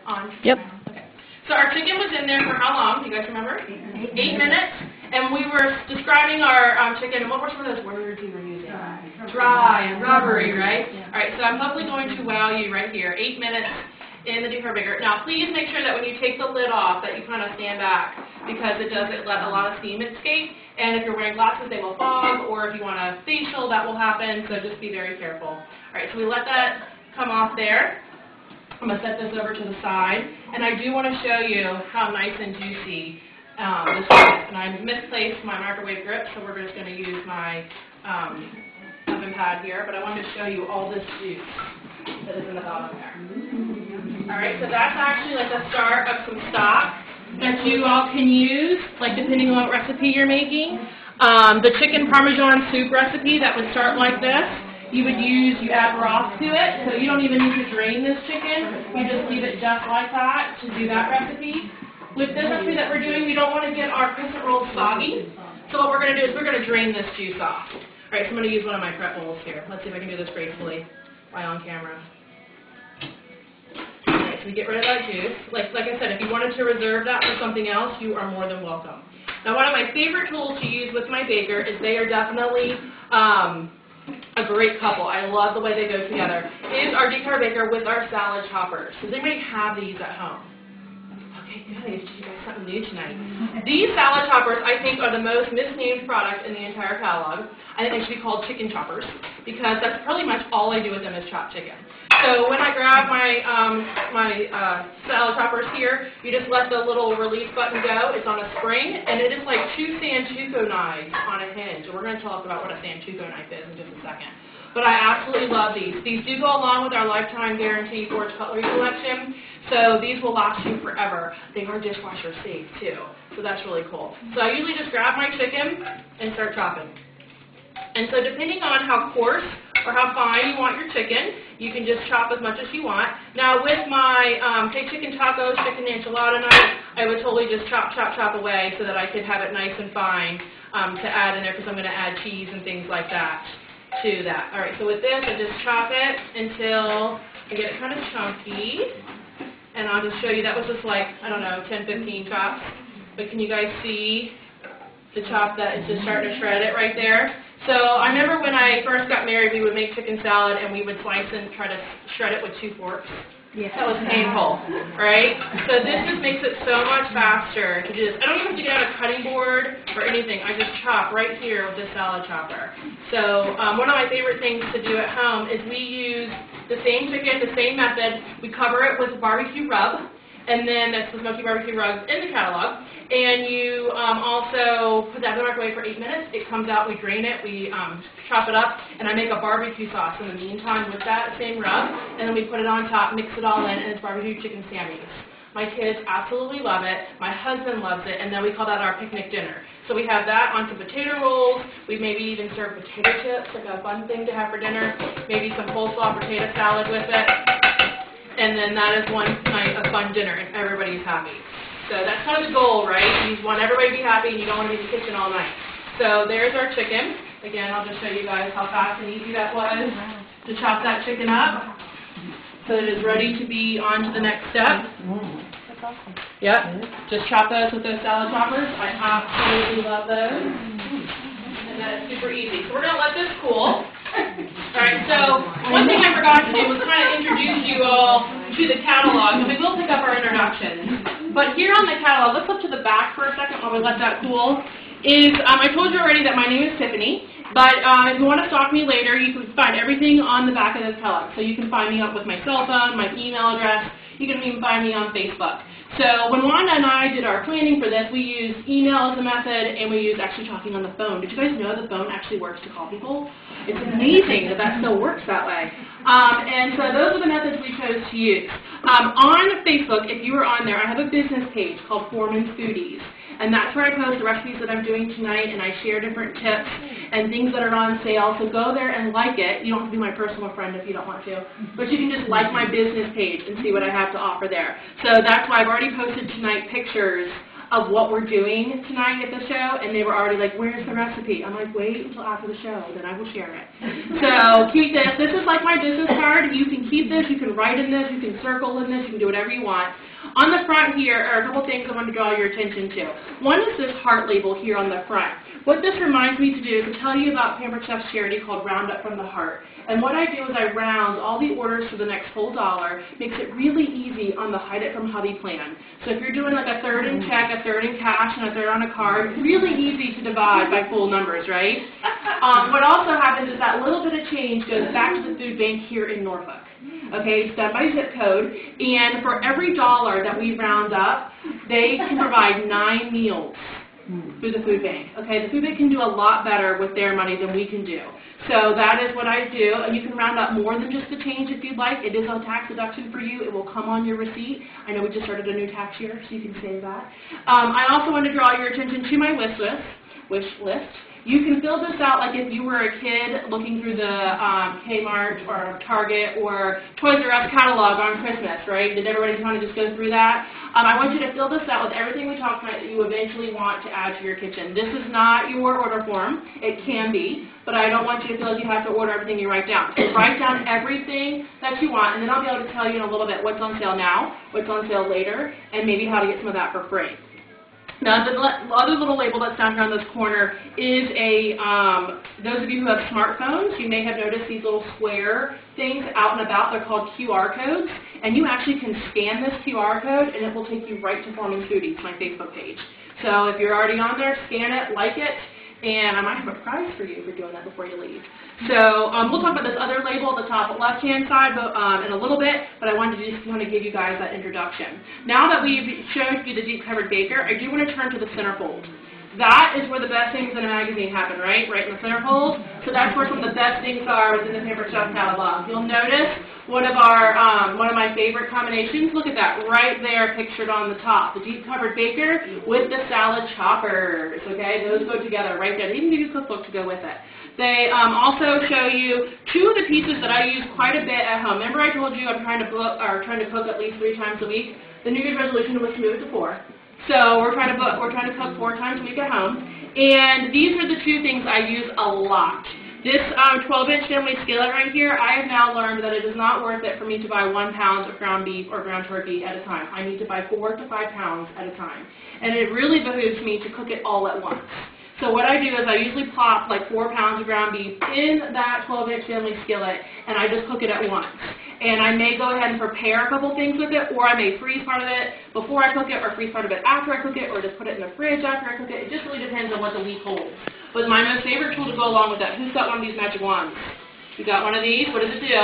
On? Yep. Okay. So our chicken was in there for how long? Do you guys remember? 8 minutes. And we were describing our chicken, and what were some of those words we were using? Dry and rubbery, right? All right, so I'm hopefully going to wow you right here. 8 minutes in the deep fry baker. Now, please make sure that when you take the lid off that you kind of stand back because it does let a lot of steam escape. And if you're wearing glasses, they will fog, or if you want a facial, that will happen, so just be very careful. All right, so we let that come off there. I'm going to set this over to the side, and I do want to show you how nice and juicy this is. And I misplaced my microwave grip, so we're just going to use my oven pad here, but I wanted to show you all this juice that is in the bottom there. All right, so that's actually like the start of some stock that you all can use, like depending on what recipe you're making. The chicken Parmesan soup recipe that would start like this. You add broth to it, so you don't even need to drain this chicken. You just leave it just like that to do that recipe. With this recipe that we're doing, we don't want to get our crescent rolls soggy. So what we're going to do is we're going to drain this juice off. All right, so I'm going to use one of my prep bowls here. Let's see if I can do this gracefully while on camera. All right, so we get rid of that juice. Like I said, if you wanted to reserve that for something else, you are more than welcome. Now, one of my favorite tools to use with my baker is they are definitely a great couple. I love the way they go together. Is our deep fry baker with our salad choppers. Does anybody have these at home? Okay, good. I teach you guys something new tonight. These salad choppers, I think, are the most misnamed product in the entire catalog. I think they should be called chicken choppers because that's pretty much all I do with them is chop chicken. So when I grab my salad choppers here, you just let the little release button go. It's on a spring, and it is like 2 Santoku knives on a hinge. And we're going to talk about what a Santoku knife is in just a second. But I absolutely love these. These do go along with our lifetime guarantee forged cutlery collection, so these will last you forever. They are dishwasher safe too, so that's really cool. So I usually just grab my chicken and start chopping. And so depending on how coarse or how fine you want your chicken, you can just chop as much as you want. Now with my say chicken tacos, chicken enchilada knife, I would totally just chop away so that I could have it nice and fine to add in there because I'm going to add cheese and things like that to that. All right, so with this, I just chop it until I get it kind of chunky. And I'll just show you, that was just like, I don't know, 10, 15 chops. But can you guys see the chop that it's just starting to shred it right there? So I remember when I first got married, we would make chicken salad and we would slice and try to shred it with 2 forks. Yeah. That was painful, right? So this just makes it so much faster to do this. I don't even have to get out a cutting board or anything. I just chop right here with this salad chopper. So one of my favorite things to do at home is we use the same chicken, the same method. We cover it with barbecue rub, and then that's the smoky barbecue rub in the catalog. And you also put that in the microwave for 8 minutes. It comes out, we drain it, we chop it up, and I make a barbecue sauce in the meantime with that same rub. And then we put it on top, mix it all in, and it's barbecue chicken Sammy's. My kids absolutely love it. My husband loves it, and then we call that our picnic dinner. So we have that on some potato rolls. We maybe even serve potato chips, like a fun thing to have for dinner. Maybe some coleslaw potato salad with it. And then that is one night of fun dinner, and everybody's happy. So that's kind of the goal, right? You want everybody to be happy, and you don't want to be in the kitchen all night. So there's our chicken. Again, I'll just show you guys how fast and easy that was to chop that chicken up. So it is ready to be on to the next step. That's awesome. Yep. Just chop those with those salad choppers. I absolutely love those. And that is super easy. So we're going to let this cool. All right, so one thing I forgot to do was kind of introduce you all to the catalog, and we will pick up our introductions. But here on the catalog, let's look to the back for a second while we let that cool, is I told you already that my name is Tiffany, but if you want to stalk me later, you can find everything on the back of this catalog. So you can find me up with my cell phone, my email address. You can even find me on Facebook. So when Wanda and I did our planning for this, we used email as a method, and we used actually talking on the phone. Did you guys know the phone actually works to call people? It's amazing that that still works that way. And so those are the methods we chose to use. On Facebook, if you were on there, I have a business page called Foreman's Foodies. And that's where I post the recipes that I'm doing tonight, and I share different tips and things that are on sale. So go there and like it. You don't have to be my personal friend if you don't want to. But you can just like my business page and see what I have to offer there. So that's why I've already posted tonight pictures of what we're doing tonight at the show, and they were already like, where's the recipe? I'm like, wait until after the show, then I will share it. So keep this. This is like my business card. You can keep this. You can write in this. You can circle in this. You can do whatever you want. On the front here are a couple things I want to draw your attention to. One is this heart label here on the front. What this reminds me to do is to tell you about Pampered Chef's charity called Round Up from the Heart. And what I do is I round all the orders for the next whole dollar, makes it really easy on the Hide It From Hubby plan. So if you're doing like a third in check, a third in cash, and a third on a card, it's really easy to divide by full numbers, right? What also happens is that little bit of change goes back to the food bank here in Norfolk. Okay, it's done by zip code, and for every dollar that we round up, they can provide 9 meals through the food bank. Okay, the food bank can do a lot better with their money than we can do. So that is what I do, and you can round up more than just the change if you'd like. It is a tax deduction for you. It will come on your receipt. I know we just started a new tax year, so you can save that. I also want to draw your attention to my wish list. You can fill this out like if you were a kid looking through the Kmart or Target or Toys R Us catalog on Christmas, right? Did everybody kind of just go through that? I want you to fill this out with everything we talked about that you eventually want to add to your kitchen. This is not your order form. It can be, but I don't want you to feel like you have to order everything you write down. So write down everything that you want, and then I'll be able to tell you in a little bit what's on sale now, what's on sale later, and maybe how to get some of that for free. Now, the other little label that's down here on this corner is those of you who have smartphones, you may have noticed these little square things out and about. They're called QR codes, and you actually can scan this QR code, and it will take you right to Forming Foodies, my Facebook page. So if you're already on there, scan it, like it, and I might have a prize for you for doing that before you leave. So we'll talk about this other label at the top left-hand side in a little bit, but I wanted to just kind of give you guys that introduction. Now that we've showed you the deep-covered baker, I do want to turn to the centerfold. That is where the best things in a magazine happen, right? Right in the centerfold. So that's where some of the best things are within the Pampered Chef catalog. You'll notice one of my favorite combinations. Look at that right there pictured on the top. The deep-covered baker with the salad choppers. Okay, those go together right there. They even give you a cookbook to go with it. They also show you 2 of the pieces that I use quite a bit at home. Remember I told you I'm trying to cook at least 3 times a week? The New Year's resolution was to move it to 4. So we're trying to cook 4 times a week at home. And these are the 2 things I use a lot. This 12-inch family skillet right here, I have now learned that it is not worth it for me to buy 1 pound of ground beef or ground turkey at a time. I need to buy 4 to 5 pounds at a time. And it really behooves me to cook it all at once. So what I do is I usually plop like 4 pounds of ground beef in that 12-inch family skillet, and I just cook it at once. And I may go ahead and prepare a couple things with it, or I may freeze part of it before I cook it, or freeze part of it after I cook it, or just put it in the fridge after I cook it. It just really depends on what the week holds. But my most favorite tool to go along with that, who's got one of these magic wands? You got one of these? What does it do?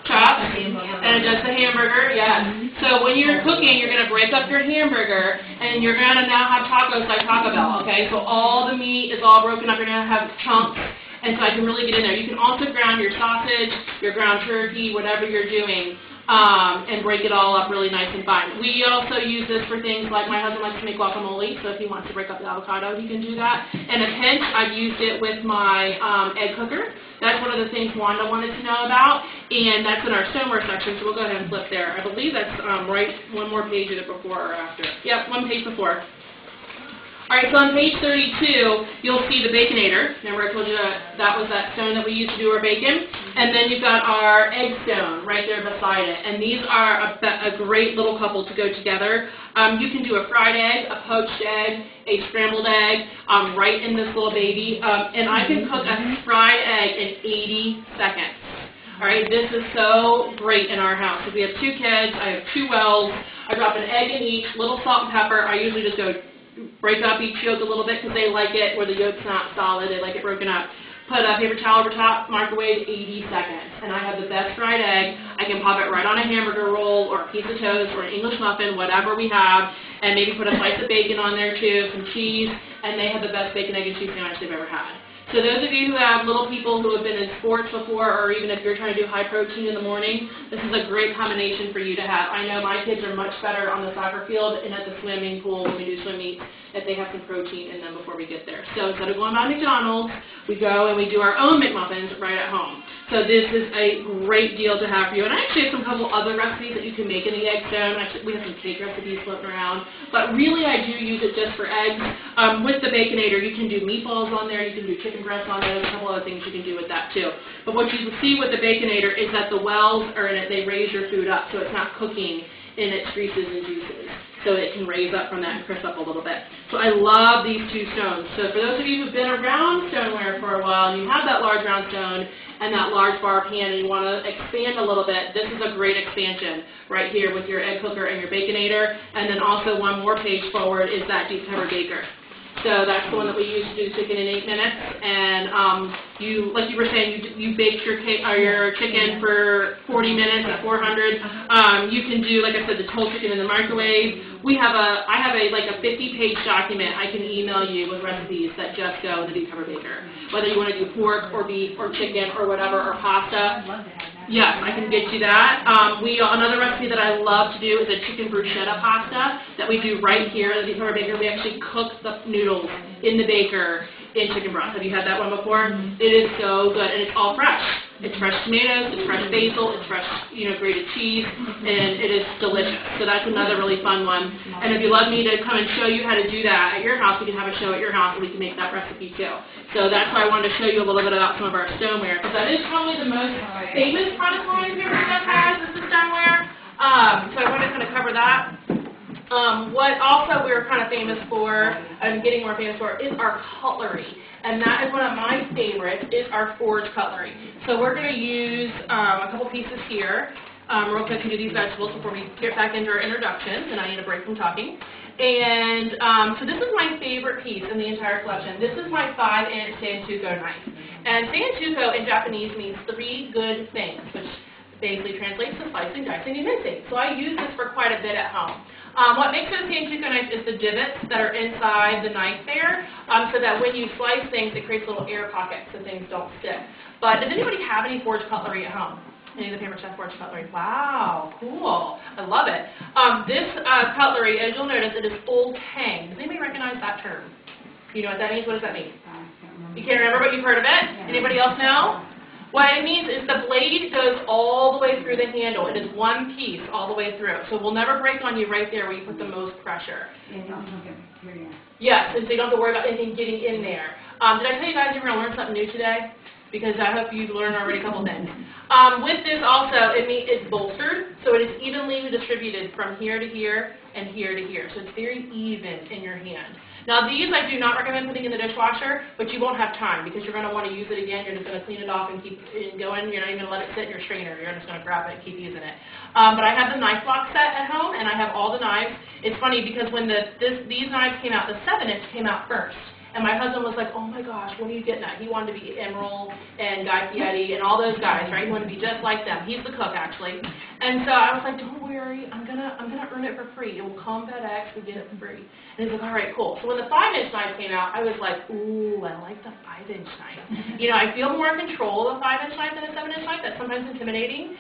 Chop, and it does the hamburger, yes. So when you're cooking, you're going to break up your hamburger, and you're going to now have tacos like Taco Bell, okay? So all the meat is all broken up. You're going to have chunks, and so I can really get in there. You can also ground your sausage, your ground turkey, whatever you're doing, and break it all up really nice and fine. We also use this for things like my husband likes to make guacamole, so if he wants to break up the avocado, he can do that. And a pinch, I've used it with my egg cooker. That's one of the things Wanda wanted to know about, and that's in our stoneware section, so we'll go ahead and flip there. I believe that's right, one more page either before or after. Yep, one page before. All right, so on page 32, you'll see the Baconator. Remember I told you that was that stone that we used to do our bacon? And then you've got our egg stone right there beside it. And these are a great little couple to go together. You can do a fried egg, a poached egg, a scrambled egg right in this little baby. And I can cook a fried egg in 80 seconds. All right, this is so great in our house. Because we have 2 kids, I have 2 wells. I drop an egg in each, little salt and pepper. I usually just go break up each yolk a little bit because they like it where the yolk's not solid. They like it broken up. Put a paper towel over top, microwave 80 seconds. And I have the best fried egg. I can pop it right on a hamburger roll or a piece of toast or an English muffin, whatever we have, and maybe put a slice of bacon on there too, some cheese, and they have the best bacon, egg, and cheese sandwich they've ever had. So those of you who have little people who have been in sports before, or even if you're trying to do high protein in the morning, this is a great combination for you to have. I know my kids are much better on the soccer field and at the swimming pool when we do swim meets if they have some protein in them before we get there. So instead of going by McDonald's, we go and we do our own McMuffins right at home. So this is a great deal to have for you. And I actually have some couple other recipes that you can make in the egg stone. Actually, we have some cake recipes floating around. But really, I do use it just for eggs. With the Baconator, you can do meatballs on there. You can do chicken breasts on there. There's a couple other things you can do with that, too. But what you see with the Baconator is that the wells are in it. They raise your food up, so it's not cooking in its greases and juices. So it can raise up from that and crisp up a little bit. So I love these two stones. So for those of you who've been around stoneware for a while and you have that large round stone and that large bar pan and you want to expand a little bit, this is a great expansion right here with your egg cooker and your Baconator. And then also one more page forward is that deep cover baker. So that's the one that we use to do chicken in 8 minutes. And you, like you were saying, you baked your chicken for 40 minutes at 400. You can do, like I said, the whole chicken in the microwave. I have a 50-page document I can email you with recipes that just go in the deep cover baker. Whether you want to do pork or beef or chicken or whatever or pasta. Yes, I can get you that. Another recipe that I love to do is a chicken bruschetta pasta that we do right here in the deep cover baker. We actually cook the noodles in the baker in chicken broth. Have you had that one before? It is so good, and it's all fresh. It's fresh tomatoes, it's fresh basil, it's fresh, grated cheese, and it is delicious. So that's another really fun one. And if you'd love me to come and show you how to do that at your house, we can have a show at your house, and we can make that recipe too. So that's why I wanted to show you a little bit about some of our stoneware, because that is probably the most famous product line Paper Chef has, is the stoneware. So I wanted to kind of cover that. What also we're kind of famous for, and getting more famous for, is our cutlery. And that is one of my favorites, is our forge cutlery. So we're going to use a couple pieces here, real quick to do these vegetables before we get back into our introductions, and I need a break from talking. And so this is my favorite piece in the entire collection. This is my 5-inch Santuko knife. And Santuko in Japanese means 3 good things, which basically translates to slicing, dicing, and mincing. So I use this for quite a bit at home. What makes it a Santuko knife is the divots that are inside the knife there, so that when you slice things, it creates little air pockets so things don't stick. But does anybody have any forged cutlery at home? Any of the Paper Chef forged cutlery? Wow, cool. I love it. This cutlery, as you'll notice, it is old tang. Does anybody recognize that term? You know what that means? What does that mean? You can't remember, but you've heard of it? Anybody else know? What it means is the blade goes all the way through the handle. It is one piece all the way through. So it will never break on you right there where you put the most pressure. Yes, and so you don't have to worry about anything getting in there. Did I tell you guys you were going to learn something new today? Because I hope you've learned already a couple things. With this also, it's bolstered, so it is evenly distributed from here to here and here to here. So it's very even in your hand. Now these I do not recommend putting in the dishwasher, but you won't have time because you're going to want to use it again. You're just going to clean it off and keep it going. You're not even going to let it sit in your strainer. You're just going to grab it and keep using it. But I have the knife block set at home, and I have all the knives. It's funny because when these knives came out, the 7-inch came out first. And my husband was like, oh my gosh, what are you getting at? He wanted to be Emerald and Guy Fieri and all those guys, right? He wanted to be just like them. He's the cook, actually. And so I was like, don't worry, I'm gonna earn it for free. It will come FedEx, we get it for free. And he's like, all right, cool. So when the 5-inch knife came out, I was like, ooh, I like the 5-inch knife. I feel more in control of a 5-inch knife than a 7-inch knife. That's sometimes intimidating.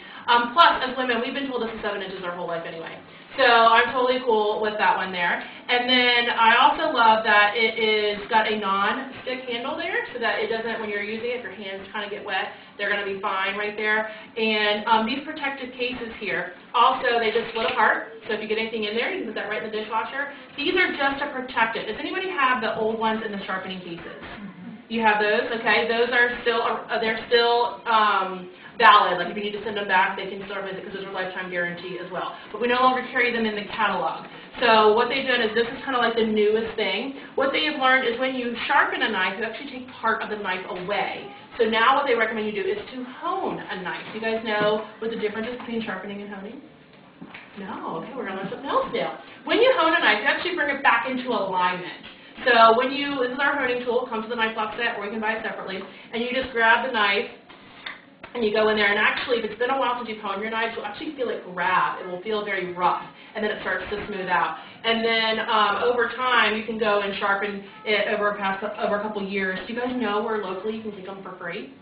Plus, as women, we've been told this is 7 inches our whole life anyway. So I'm totally cool with that one there. And then I also love that it is got a non-stick handle there so that it doesn't, when you're using it, if your hands kind of get wet, they're going to be fine right there. And these protective cases here, also they just split apart. So if you get anything in there, you can put that right in the dishwasher. These are just to protect it. Does anybody have the old ones in the sharpening cases? You have those? Okay. Those are still, valid. Like if you need to send them back, they can still visit because there's a lifetime guarantee as well. But we no longer carry them in the catalog. So what they've done is this is kind of like the newest thing. What they have learned is when you sharpen a knife, you actually take part of the knife away. So now what they recommend you do is to hone a knife. You guys know what the difference is between sharpening and honing? No. Okay, we're going to learn something else now. When you hone a knife, you actually bring it back into alignment. So when this is our honing tool, it comes with a knife block set, or you can buy it separately, and you just grab the knife, And you go in there, and actually, if it's been a while since you've honed your knives, you'll actually feel it grab. It will feel very rough, and then it starts to smooth out. And then over time, you can go and sharpen it over a couple years. Do you guys know where locally you can take them for free?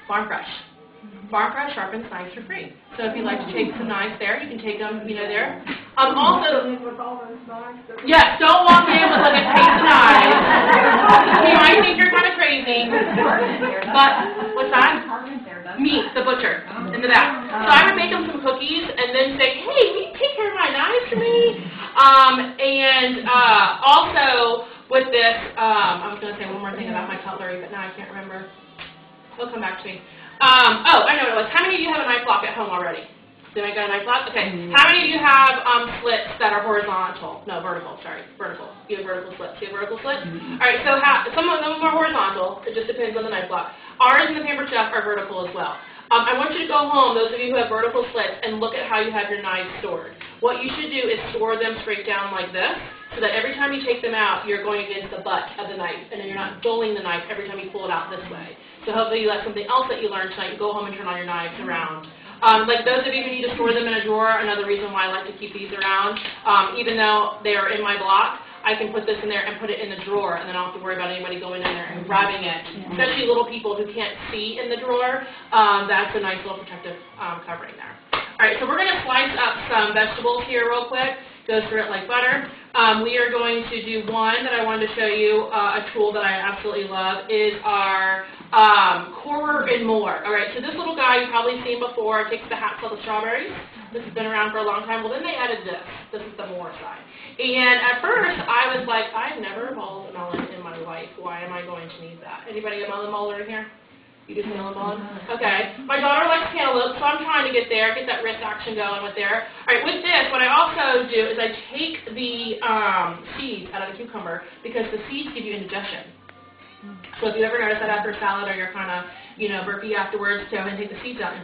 Farm Fresh. Farm Fresh sharpens knives for free. So if you'd like to take some knives there, you can take them, there. Also, yes, don't walk in with like a case of knives. You might think you're kind of crazy, but what's that? Me, the butcher, in the back. So I would make them some cookies and then say, hey, will you take care of my knives for me? Also with this, I was going to say one more thing about my cutlery, but now I can't remember. It'll come back to me. Oh, I know what it was. How many of you have a knife block at home already? Did I got a knife block? Okay. How many of you have slits that are horizontal? No, vertical, sorry. Vertical. You have vertical slits. You have vertical slits? All right, so some of them are horizontal. It just depends on the knife block. Ours in the Pampered Chef are vertical as well. I want you to go home, those of you who have vertical slits, and look at how you have your knives stored. What you should do is store them straight down like this, so that every time you take them out, you're going against the butt of the knife, and then you're not dulling the knife every time you pull it out this way. So hopefully that's something else that you learned tonight. You go home and turn all your knives around. Like those of you who need to store them in a drawer, another reason why I like to keep these around, even though they are in my block, I can put this in there and put it in the drawer, and then I don't have to worry about anybody going in there and grabbing it. Especially little people who can't see in the drawer, that's a nice little protective covering there. All right, so we're going to slice up some vegetables here real quick. Go through it like butter. We are going to do one that I wanted to show you, a tool that I absolutely love, is our corer and more. All right, so this little guy you've probably seen before. It takes the hats off the strawberries. This has been around for a long time. Well, then they added this. This is the more side. And at first, I was like, I've never mulled a melon in my life. Why am I going to need that? Anybody a melon muller in here? You do melon mullen? Okay. My daughter likes cantaloupe, so I'm trying to get that wrist action going with there. All right, with this, what I also do is I take the seeds out of the cucumber because the seeds give you indigestion. So if you ever notice that after a salad or you're kind of, burpy afterwards, go ahead and take the seeds out and